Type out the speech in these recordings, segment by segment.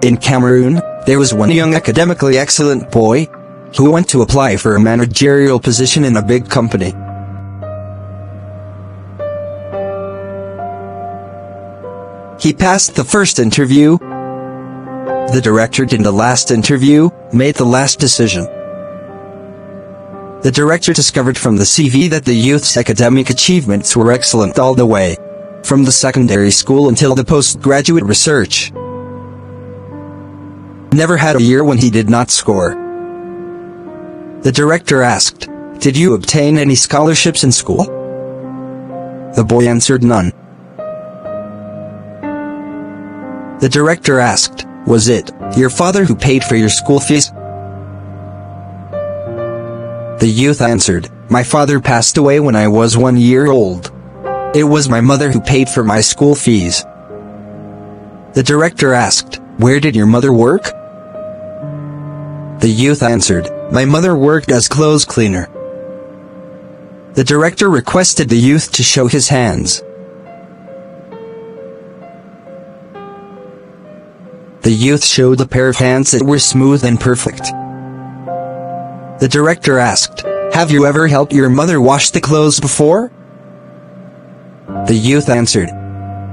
In Cameroon, there was one young academically excellent boy who went to apply for a managerial position in a big company. He passed the first interview. The director did the last interview, made the last decision. The director discovered from the CV that the youth's academic achievements were excellent all the way, from the secondary school until the postgraduate research. Never had a year when he did not score. The director asked, "Did you obtain any scholarships in school?" The boy answered, "None." The director asked, "Was it your father who paid for your school fees?" The youth answered, "My father passed away when I was 1 year old. It was my mother who paid for my school fees." The director asked, "Where did your mother work?" The youth answered, "My mother worked as clothes cleaner." The director requested the youth to show his hands. The youth showed a pair of hands that were smooth and perfect. The director asked, "Have you ever helped your mother wash the clothes before?" The youth answered,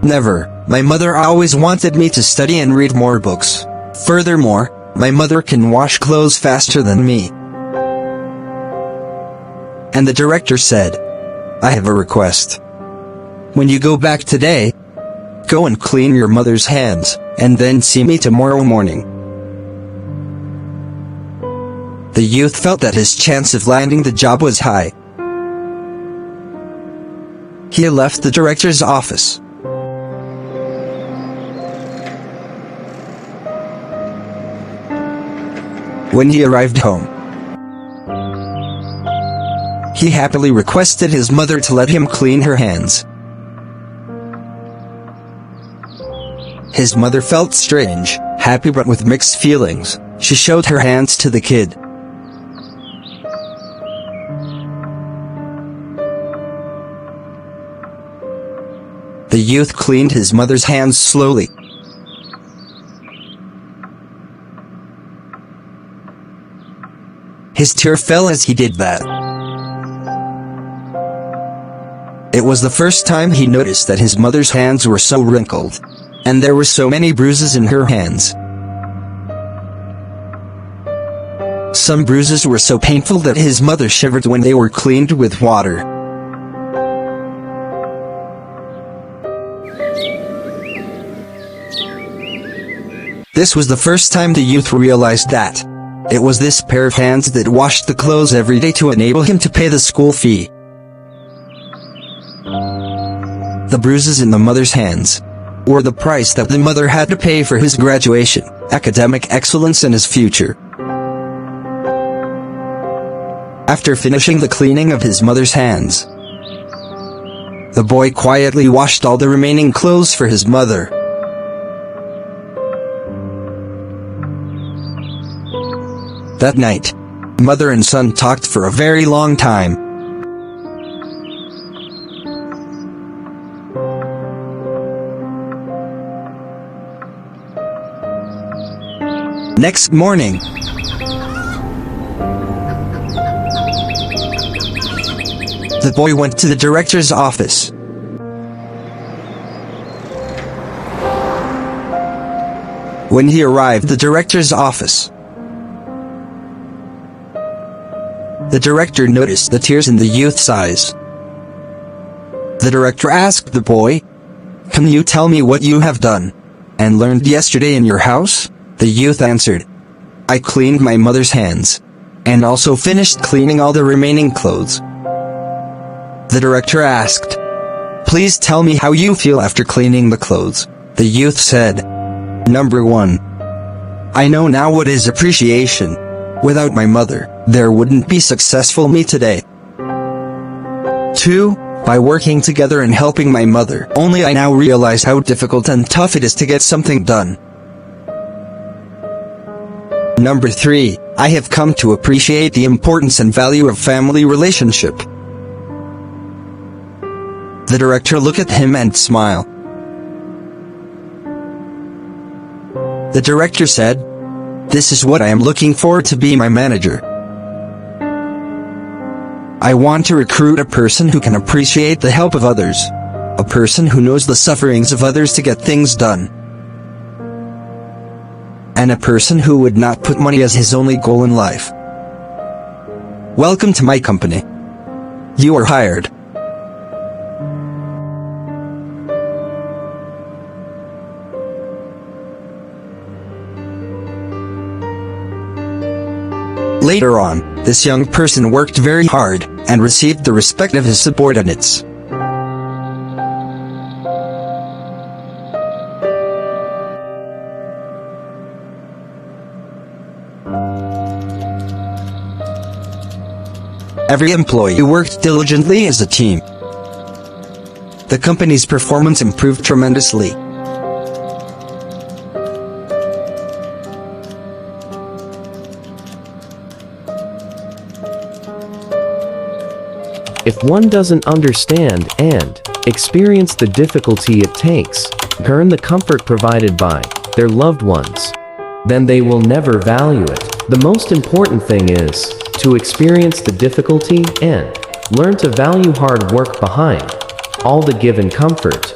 "Never. My mother always wanted me to study and read more books. Furthermore, my mother can wash clothes faster than me." And the director said, "I have a request. When you go back today, go and clean your mother's hands, and then see me tomorrow morning." The youth felt that his chance of landing the job was high. He left the director's office. When he arrived home, he happily requested his mother to let him clean her hands. His mother felt strange, happy but with mixed feelings. She showed her hands to the kid. The youth cleaned his mother's hands slowly. His tear fell as he did that. It was the first time he noticed that his mother's hands were so wrinkled, and there were so many bruises in her hands. Some bruises were so painful that his mother shivered when they were cleaned with water. This was the first time the youth realized that it was this pair of hands that washed the clothes every day to enable him to pay the school fee. The bruises in the mother's hands were the price that the mother had to pay for his graduation, academic excellence, and his future. After finishing the cleaning of his mother's hands, the boy quietly washed all the remaining clothes for his mother. That night, mother and son talked for a very long time. Next morning, the boy went to the director's office. When he arrived at the director's office, the director noticed the tears in the youth's eyes. The director asked the boy, "Can you tell me what you have done and learned yesterday in your house?" The youth answered, "I cleaned my mother's hands, and also finished cleaning all the remaining clothes." The director asked, "Please tell me how you feel after cleaning the clothes." The youth said, "Number 1. I know now what is appreciation. Without my mother, there wouldn't be successful me today. 2. By working together and helping my mother, only I now realize how difficult and tough it is to get something done. Number 3. I have come to appreciate the importance and value of family relationship." The director looked at him and smiled. The director said, "This is what I am looking for to be my manager. I want to recruit a person who can appreciate the help of others. A person who knows the sufferings of others to get things done. And a person who would not put money as his only goal in life. Welcome to my company. You are hired." Later on, this young person worked very hard, and received the respect of his subordinates. Every employee worked diligently as a team. The company's performance improved tremendously. If one doesn't understand and experience the difficulty it takes to earn the comfort provided by their loved ones, then they will never value it. The most important thing is to experience the difficulty and learn to value hard work behind all the given comfort.